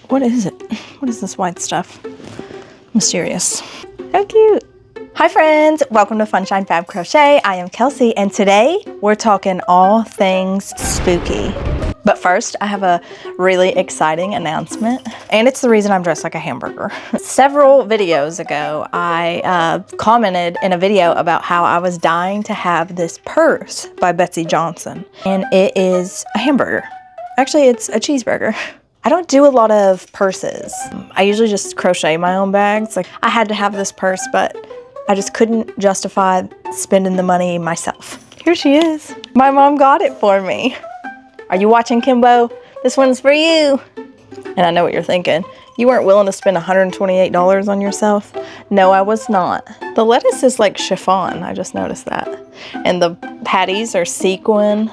What is it? What is this white stuff? Mysterious. How cute. Hi friends, welcome to Funshine Fab Crochet. I am Kelsey and today we're talking all things spooky. But first, I have a really exciting announcement, and it's the reason I'm dressed like a hamburger. Several videos ago, I commented in a video about how I was dying to have this purse by Betsy Johnson, and it is a hamburger. Actually, it's a cheeseburger. I don't do a lot of purses. I usually just crochet my own bags. Like, I had to have this purse, but I just couldn't justify spending the money myself. Here she is. My mom got it for me. Are you watching, Kimbo? This one's for you. And I know what you're thinking. You weren't willing to spend $128 on yourself? No, I was not. The lettuce is like chiffon. I just noticed that. And the patties are sequin.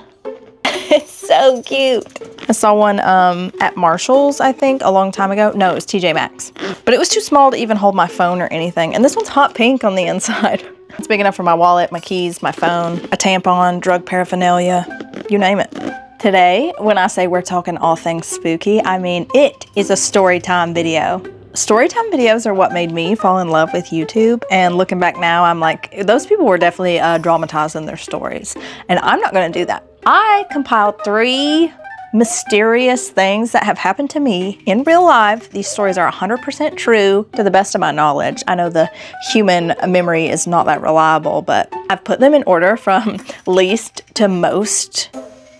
It's so cute. I saw one at Marshall's, I think, a long time ago. No, it was TJ Maxx. But it was too small to even hold my phone or anything. And this one's hot pink on the inside. It's big enough for my wallet, my keys, my phone, a tampon, drug paraphernalia, you name it. Today, when I say we're talking all things spooky, I mean it is a story time video. Storytime videos are what made me fall in love with YouTube, and looking back now, I'm like, those people were definitely dramatizing their stories, and I'm not gonna do that. I compiled 3 mysterious things that have happened to me in real life. These stories are 100% true to the best of my knowledge. I know the human memory is not that reliable, but I've put them in order from least to most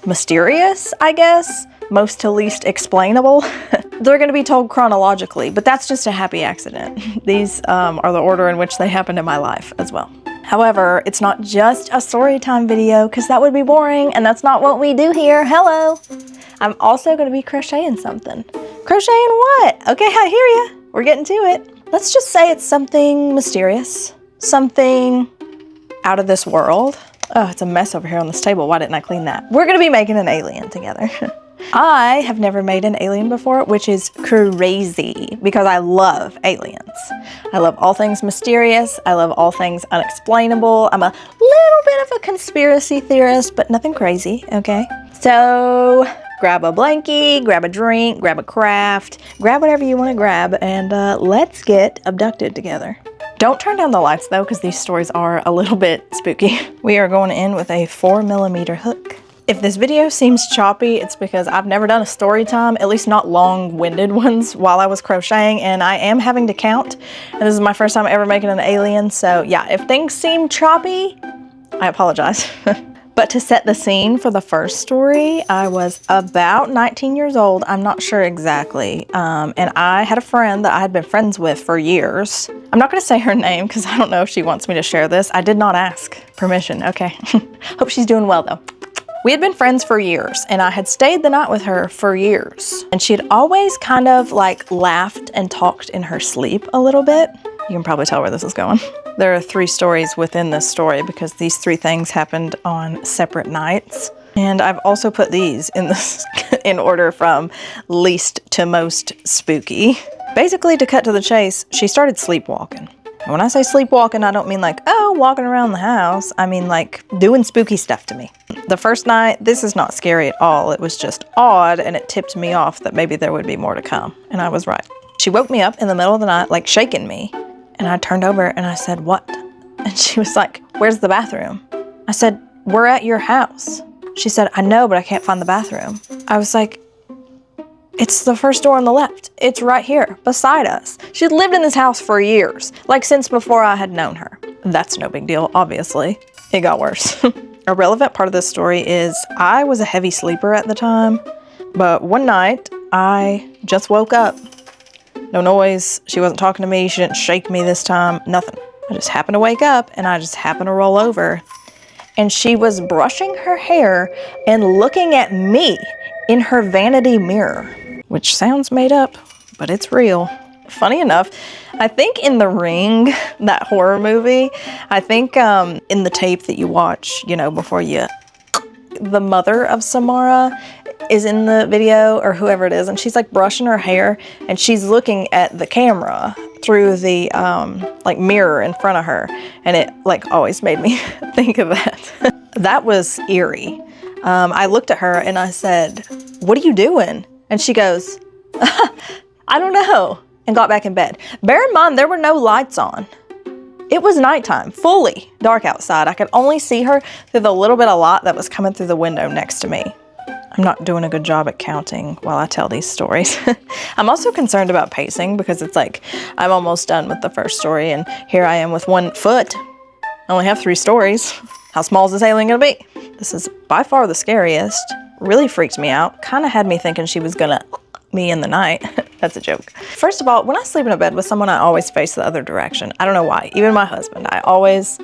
mysterious, I guess. Most to least explainable. They're going to be told chronologically, but that's just a happy accident. These are the order in which they happened in my life as well. However, it's not just a story time video because that would be boring and that's not what we do here. Hello. I'm also going to be crocheting something. Crocheting what? Okay, I hear ya. We're getting to it. Let's just say it's something mysterious, something out of this world. Oh, it's a mess over here on this table. Why didn't I clean that? We're going to be making an alien together. I have never made an alien before, which is crazy because I love aliens. I love all things mysterious. I love all things unexplainable. I'm a little bit of a conspiracy theorist, but nothing crazy, okay? So grab a blankie, grab a drink, grab a craft, grab whatever you want to grab, and let's get abducted together. Don't turn down the lights though, because these stories are a little bit spooky. We are going in with a 4mm hook. If this video seems choppy, it's because I've never done a story time, at least not long-winded ones, while I was crocheting, and I am having to count. And this is my first time ever making an alien, so yeah, if things seem choppy, I apologize. But to set the scene for the first story, I was about 19 years old. I'm not sure exactly. And I had a friend that I had been friends with for years. I'm not gonna say her name because I don't know if she wants me to share this. I did not ask permission, okay. Hope she's doing well though. We had been friends for years and I had stayed the night with her for years. And she had always kind of like laughed and talked in her sleep a little bit. You can probably tell where this is going. There are 3 stories within this story because these 3 things happened on separate nights. And I've also put these in this in order from least to most spooky. Basically, to cut to the chase, she started sleepwalking. And when I say sleepwalking, I don't mean like, oh, walking around the house. I mean like doing spooky stuff to me. The first night, this is not scary at all. It was just odd and it tipped me off that maybe there would be more to come. And I was right. She woke me up in the middle of the night, like shaking me. And I turned over and I said, what? And she was like, where's the bathroom? I said, we're at your house. She said, I know, but I can't find the bathroom. I was like, it's the first door on the left. It's right here beside us. She'd lived in this house for years, like since before I had known her. That's no big deal, obviously. It got worse. A relevant part of this story is I was a heavy sleeper at the time, but one night I just woke up. No noise, she wasn't talking to me, she didn't shake me this time, nothing. I just happened to wake up and I just happened to roll over. And she was brushing her hair and looking at me in her vanity mirror, which sounds made up, but it's real. Funny enough, I think in The Ring, that horror movie, I think in the tape that you watch, you know, before you, the mother of Samara is in the video, or whoever it is, and she's like brushing her hair and she's looking at the camera through the like mirror in front of her, and it like always made me think of that. That was eerie. I looked at her and I said, what are you doing? And she goes, I don't know, and got back in bed. Bear in mind, there were no lights on. It was nighttime, fully dark outside. I could only see her through the little bit of light that was coming through the window next to me. I'm not doing a good job at counting while I tell these stories. I'm also concerned about pacing because it's like I'm almost done with the first story and here I am with 1 foot. I only have 3 stories. How small is this alien gonna be? This is by far the scariest. Really freaked me out. Kind of had me thinking she was gonna me in the night. That's a joke. First of all, when I sleep in a bed with someone, I always face the other direction. I don't know why. Even my husband, I always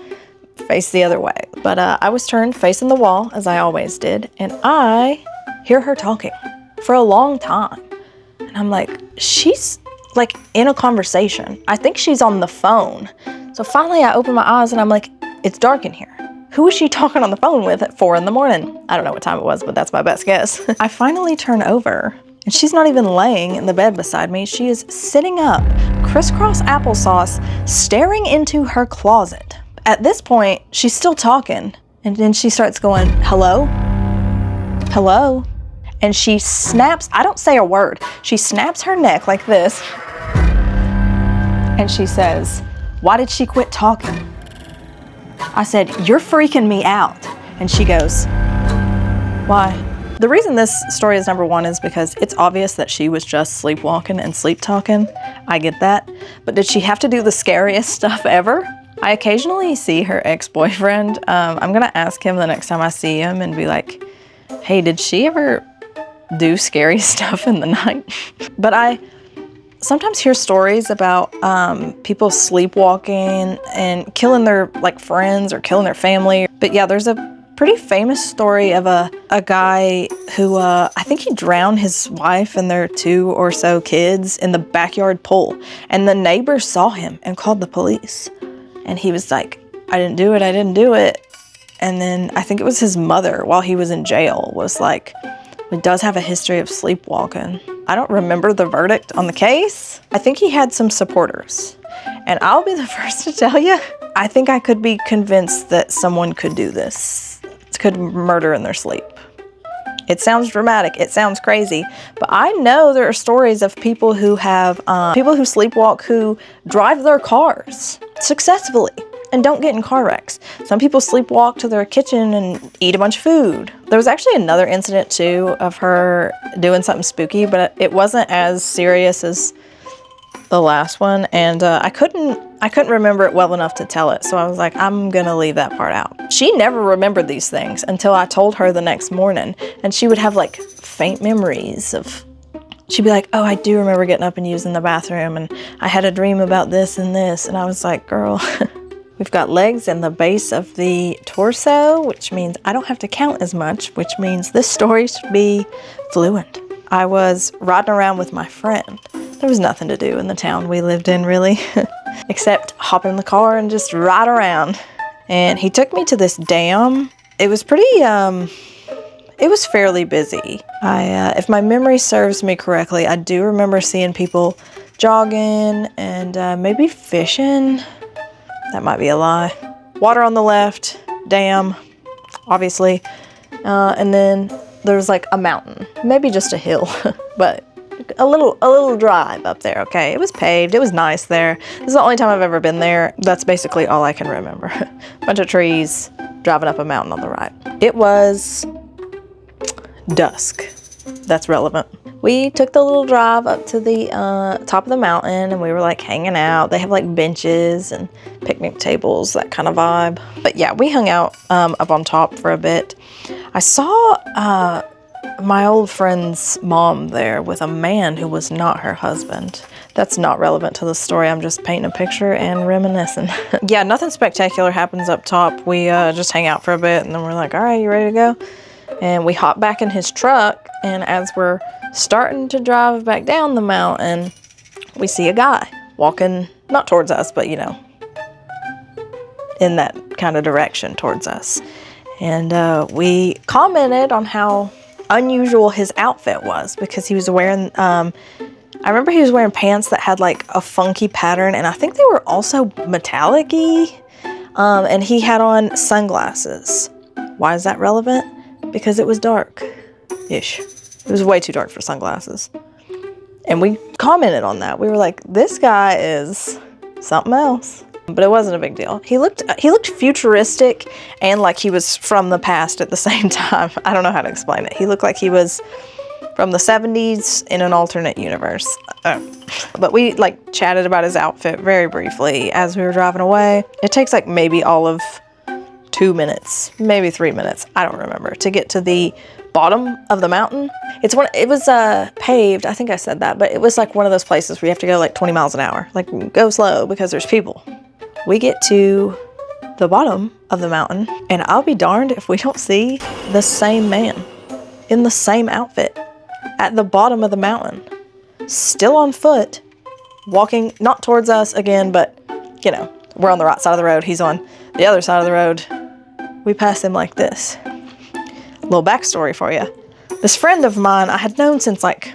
face the other way. But I was turned facing the wall, as I always did, and I hear her talking for a long time. And I'm like, she's like in a conversation. I think she's on the phone. So finally I open my eyes and I'm like, it's dark in here. Who is she talking on the phone with at 4 in the morning? I don't know what time it was, but that's my best guess. I finally turn over and she's not even laying in the bed beside me. She is sitting up, crisscross applesauce, staring into her closet. At this point, she's still talking. And then she starts going, hello? Hello? And she snaps, I don't say a word. She snaps her neck like this. And she says, why did she quit talking? I said, you're freaking me out. And she goes, why? The reason this story is number 1 is because it's obvious that she was just sleepwalking and sleep talking. I get that. But did she have to do the scariest stuff ever? I occasionally see her ex-boyfriend. I'm gonna ask him the next time I see him and be like, hey, did she ever do scary stuff in the night? But I sometimes hear stories about people sleepwalking and killing their like friends or killing their family. But yeah, there's a pretty famous story of a guy who I think he drowned his wife and their 2 or so kids in the backyard pool. And the neighbors saw him and called the police. And he was like, I didn't do it, I didn't do it. And then I think it was his mother while he was in jail was like, he does have a history of sleepwalking. I don't remember the verdict on the case. I think he had some supporters. And I'll be the first to tell you, I think I could be convinced that someone could do this, could murder in their sleep. It sounds dramatic, it sounds crazy, but I know there are stories of people who have, people who sleepwalk who drive their cars successfully and don't get in car wrecks. Some people sleepwalk to their kitchen and eat a bunch of food. There was actually another incident too of her doing something spooky, but it wasn't as serious as the last one, and I couldn't remember it well enough to tell it, so I was like, I'm gonna leave that part out. She never remembered these things until I told her the next morning, and she would have like faint memories of, she'd be like, oh, I do remember getting up and using the bathroom, and I had a dream about this and this, and I was like, girl, we've got legs in the base of the torso, which means I don't have to count as much, which means this story should be fluent. I was riding around with my friend. There was nothing to do in the town we lived in, really, except hop in the car and just ride around. And he took me to this dam. It was pretty, it was fairly busy. If my memory serves me correctly, I do remember seeing people jogging and maybe fishing. That might be a lie. Water on the left, dam, obviously. And then there's like a mountain, maybe just a hill, but a little drive up there, okay? It was paved, it was nice there. This is the only time I've ever been there. That's basically all I can remember. Bunch of trees, driving up a mountain on the right. It was dusk. That's relevant. We took the little drive up to the top of the mountain and we were like hanging out. They have like benches and picnic tables, that kind of vibe. But yeah, we hung out up on top for a bit. I saw my old friend's mom there with a man who was not her husband. That's not relevant to the story. I'm just painting a picture and reminiscing. Yeah, nothing spectacular happens up top. We just hang out for a bit and then we're like, all right, you ready to go? And we hop back in his truck, and as we're starting to drive back down the mountain, we see a guy walking, not towards us, but you know, in that kind of direction towards us. And we commented on how unusual his outfit was because he was wearing, I remember he was wearing pants that had like a funky pattern, and I think they were also metallic-y, and he had on sunglasses. Why is that relevant? Because it was dark-ish. It was way too dark for sunglasses. And we commented on that. We were like, this guy is something else. But it wasn't a big deal. He looked futuristic and like he was from the past at the same time. I don't know how to explain it. He looked like he was from the 70s in an alternate universe. But we like chatted about his outfit very briefly as we were driving away. It takes like maybe all of 2 minutes, maybe 3 minutes, I don't remember, to get to the bottom of the mountain. It was paved, I think I said that, but it was like one of those places where you have to go like 20 miles an hour. Like go slow because there's people. We get to the bottom of the mountain and I'll be darned if we don't see the same man in the same outfit at the bottom of the mountain, still on foot, walking not towards us again, but you know, we're on the right side of the road. He's on the other side of the road. We pass him like this. Little backstory for you. This friend of mine I had known since like,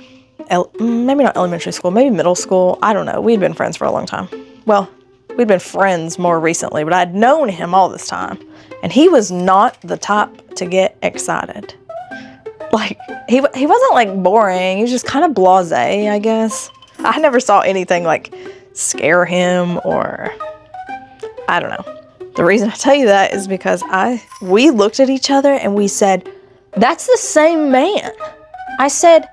maybe not elementary school, maybe middle school. I don't know. We'd been friends for a long time. Well, we'd been friends more recently, but I'd known him all this time. And he was not the type to get excited. Like, he wasn't like boring. He was just kind of blasé, I guess. I never saw anything like scare him or, I don't know. The reason I tell you that is because we looked at each other and we said, that's the same man. I said,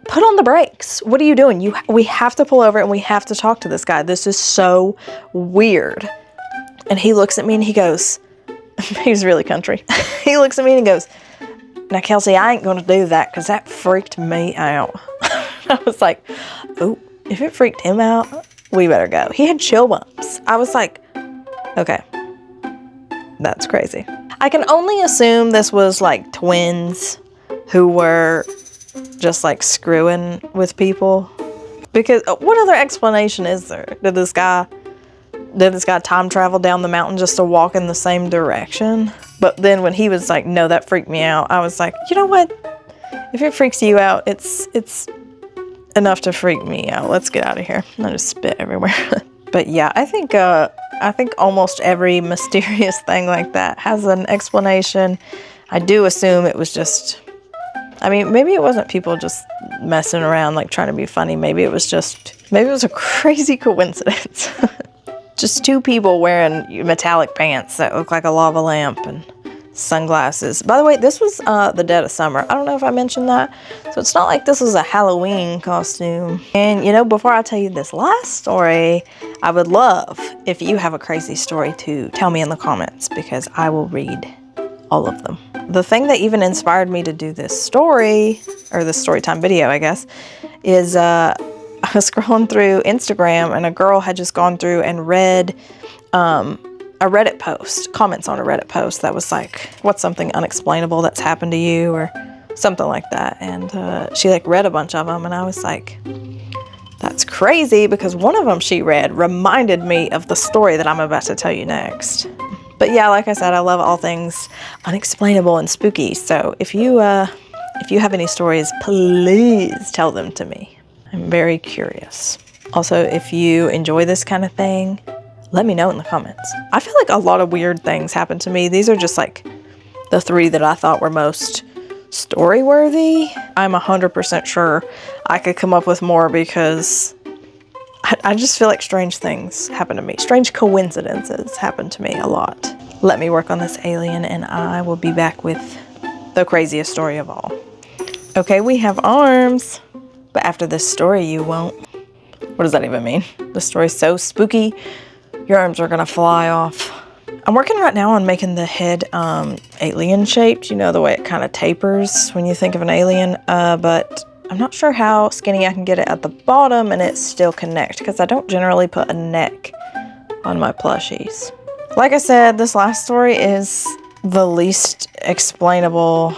put on the brakes. What are you doing? We have to pull over and we have to talk to this guy. This is so weird. And he looks at me and he goes, he's really country. He looks at me and he goes, now Kelsey, I ain't gonna do that because that freaked me out. I was like, oh, if it freaked him out, we better go. He had chill bumps. I was like, okay, that's crazy. I can only assume this was like twins who were just like screwing with people, because what other explanation is there? Did this guy time travel down the mountain just to walk in the same direction? But then when he was like, no, that freaked me out, I was like, you know what? If it freaks you out, it's enough to freak me out. Let's get out of here. I just spit everywhere. But yeah, I think almost every mysterious thing like that has an explanation. I do assume it was just, I mean, maybe it wasn't people just messing around, like trying to be funny. Maybe it was a crazy coincidence. Just two people wearing metallic pants that look like a lava lamp and sunglasses. By the way, this was the dead of summer. I don't know if I mentioned that. So it's not like this was a Halloween costume. And you know, before I tell you this last story, I would love if you have a crazy story to tell me in the comments, because I will read all of them. The thing that even inspired me to do this story, or this story time video, I guess, is I was scrolling through Instagram and a girl had just gone through and read a Reddit post, comments on a Reddit post that was like, what's something unexplainable that's happened to you, or something like that. And she like read a bunch of them and I was like, that's crazy, because one of them she read reminded me of the story that I'm about to tell you next. But yeah, like I said, I love all things unexplainable and spooky. So if you have any stories, please tell them to me. I'm very curious. Also, if you enjoy this kind of thing, let me know in the comments. I feel like a lot of weird things happen to me. These are just like the 3 that I thought were most story worthy. I'm 100% sure I could come up with more, because I just feel like strange things happen to me. Strange coincidences happen to me a lot. Let me work on this alien and I will be back with the craziest story of all. Okay, we have arms, but after this story you won't. What does that even mean? The story's so spooky, your arms are gonna fly off. I'm working right now on making the head alien shaped, you know, the way it kind of tapers when you think of an alien, but I'm not sure how skinny I can get it at the bottom and it still connect, because I don't generally put a neck on my plushies. Like I said, this last story is the least explainable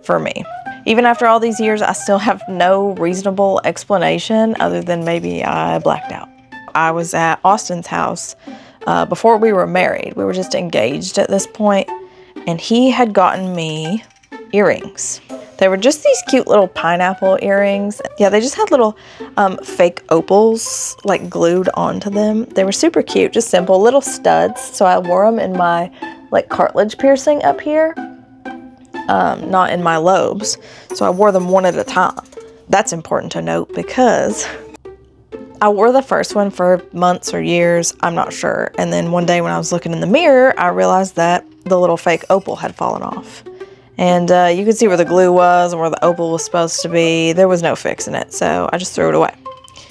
for me. Even after all these years, I still have no reasonable explanation other than maybe I blacked out. I was at Austin's house before we were married. We were just engaged at this point, and he had gotten me earrings. They were just these cute little pineapple earrings. Yeah, they just had little fake opals like glued onto them. They were super cute, just simple little studs. So I wore them in my like cartilage piercing up here, not in my lobes. So I wore them one at a time. that's important to note because I wore the first one for months or years, I'm not sure. And then one day when I was looking in the mirror, I realized that the little fake opal had fallen off. And you could see where the glue was and where the opal was supposed to be. There was no fixing it, so I just threw it away.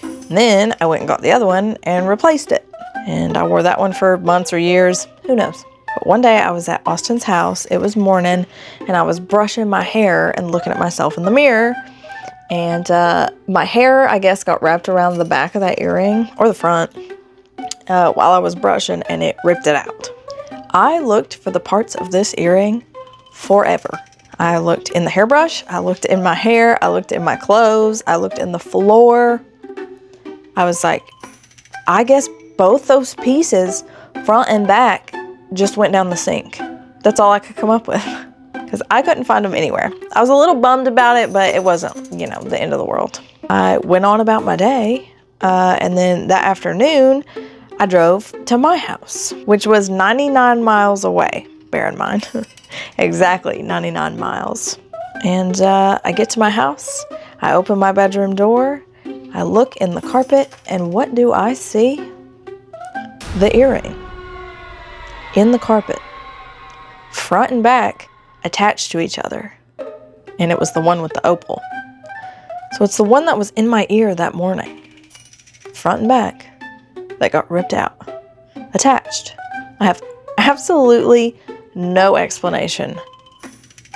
And then I went and got the other one and replaced it. And I wore that one for months or years, who knows. But one day I was at Austin's house, it was morning, and I was brushing my hair and looking at myself in the mirror. And my hair, I guess, got wrapped around the back of that earring, or the front, while I was brushing, and it ripped it out. I looked for the parts of this earring forever. I looked in the hairbrush, I looked in my hair, I looked in my clothes, I looked in the floor. I was like, I guess both those pieces, front and back, just went down the sink. That's all I could come up with, because I couldn't find them anywhere. I was a little bummed about it, but it wasn't, you know, the end of the world. I went on about my day, and then that afternoon, I drove to my house, which was 99 miles away, bear in mind. Exactly 99 miles. And I get to my house, I open my bedroom door, I look in the carpet, and what do I see? The earring in the carpet, front and back, attached to each other. And it was the one with the opal. So it's the one that was in my ear that morning, front and back, that got ripped out, attached. I have absolutely no explanation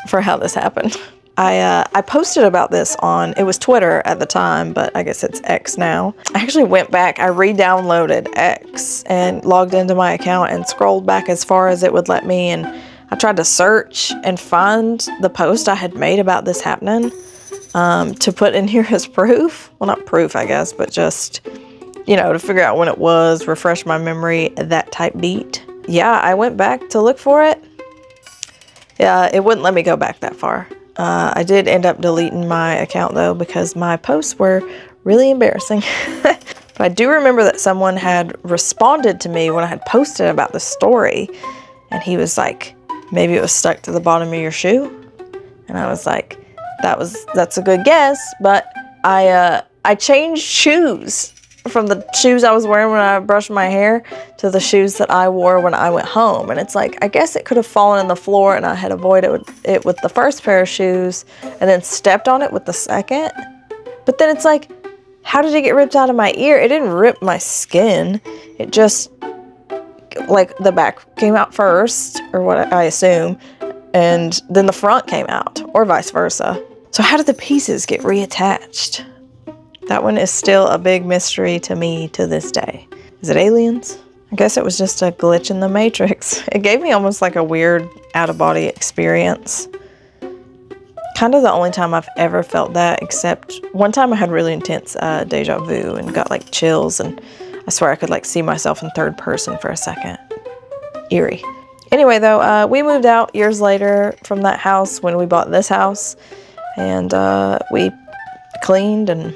for how this happened. I posted about this on, it was Twitter at the time, but I guess it's X now. I actually went back, I re-downloaded X and logged into my account and scrolled back as far as it would let me, and I tried to search and find the post I had made about this happening to put in here as proof. Well, not proof, I guess, but just, you know, to figure out when it was, refresh my memory, that type beat. Yeah, I went back to look for it. Yeah, it wouldn't let me go back that far. I did end up deleting my account though, because my posts were really embarrassing. But I do remember that someone had responded to me when I had posted about the story, and he was like, maybe it was stuck to the bottom of your shoe. And I was like, that's a good guess, but I changed shoes from the shoes I was wearing when I brushed my hair to the shoes that I wore when I went home. And it's like, I guess it could have fallen in the floor and I had avoided it with the first pair of shoes and then stepped on it with the second. But then it's like, how did it get ripped out of my ear? It didn't rip my skin. It just, like, the back came out first, or what I assume, and then the front came out, or vice versa. So how did the pieces get reattached? That one is still a big mystery to me to this day. Is it aliens? I guess it was just a glitch in the matrix. It gave me almost like a weird out-of-body experience. Kind of the only time I've ever felt that, except one time I had really intense deja vu and got like chills, and I swear I could like see myself in third person for a second. Eerie. Anyway though, we moved out years later from that house when we bought this house, and we cleaned, and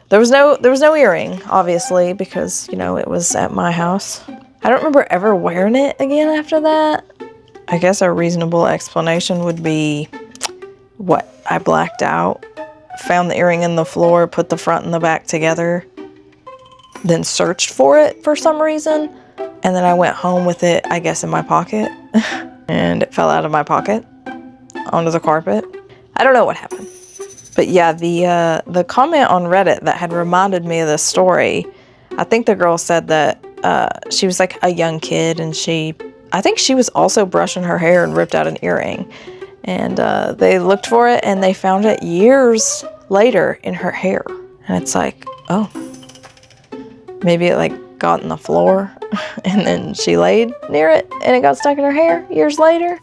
there was no earring, obviously, because, you know, it was at my house. I don't remember ever wearing it again after that. I guess a reasonable explanation would be, what, I blacked out, found the earring in the floor, put the front and the back together, then searched for it for some reason, and then I went home with it, I guess, in my pocket, and it fell out of my pocket onto the carpet. I don't know what happened. But yeah, the comment on Reddit that had reminded me of this story, I think the girl said that she was like a young kid, and I think she was also brushing her hair and ripped out an earring. And they looked for it and they found it years later in her hair. And it's like, oh, maybe it like got in the floor and then she laid near it and it got stuck in her hair years later.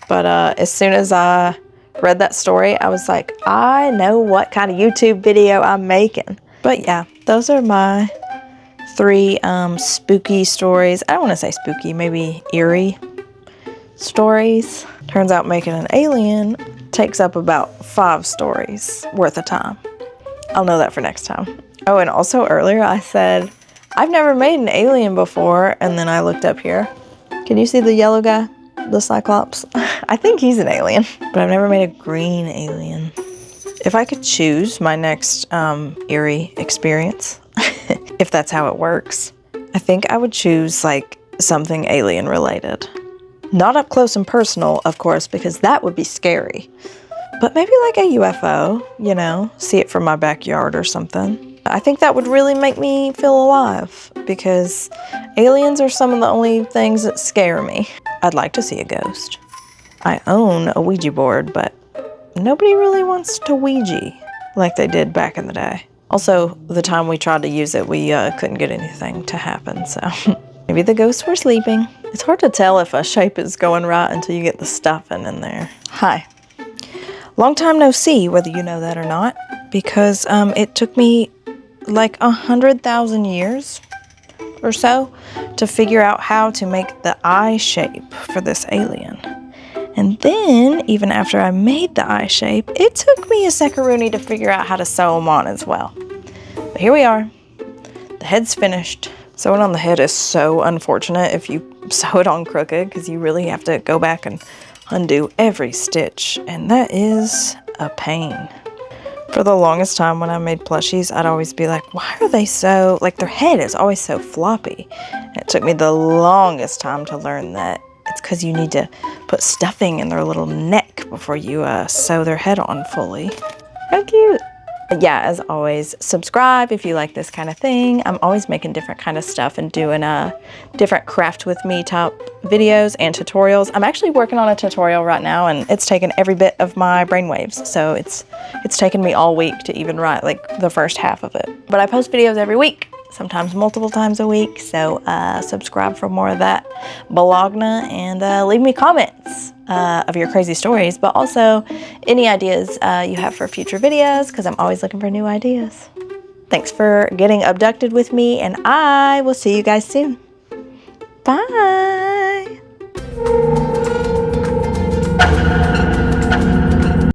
But as soon as I read that story, I was like, I know what kind of YouTube video I'm making. But yeah, those are my 3 spooky stories. I don't want to say spooky, maybe eerie stories. Turns out making an alien takes up about 5 stories worth of time. I'll know that for next time. Oh, and also earlier I said, I've never made an alien before, and then I looked up here. Can you see the yellow guy? The Cyclops? I think he's an alien, but I've never made a green alien. If I could choose my next eerie experience, if that's how it works, I think I would choose like something alien related. Not up close and personal, of course, because that would be scary. But maybe like a UFO, you know, see it from my backyard or something. I think that would really make me feel alive because aliens are some of the only things that scare me. I'd like to see a ghost. I own a Ouija board, but nobody really wants to Ouija like they did back in the day. Also, the time we tried to use it, we couldn't get anything to happen, so maybe the ghosts were sleeping. It's hard to tell if a shape is going right until you get the stuffing in there. Hi. Long time no see, whether you know that or not, because it took me like 100,000 years or so to figure out how to make the eye shape for this alien. And then, even after I made the eye shape, it took me a second to figure out how to sew them on as well. But here we are. The head's finished. Sewing on the head is so unfortunate if you sew it on crooked because you really have to go back and undo every stitch. And that is a pain. For the longest time when I made plushies, I'd always be like, why are they so, like their head is always so floppy. And it took me the longest time to learn that it's because you need to put stuffing in their little neck before you sew their head on fully. How cute. Yeah, as always, subscribe if you like this kind of thing. I'm always making different kind of stuff and doing different craft with me type videos and tutorials. I'm actually working on a tutorial right now and it's taken every bit of my brainwaves. So it's taken me all week to even write like the first half of it. But I post videos every week, sometimes multiple times a week. So subscribe for more of that Bologna and leave me comments of your crazy stories, but also any ideas you have for future videos because I'm always looking for new ideas. Thanks for getting abducted with me and I will see you guys soon. Bye.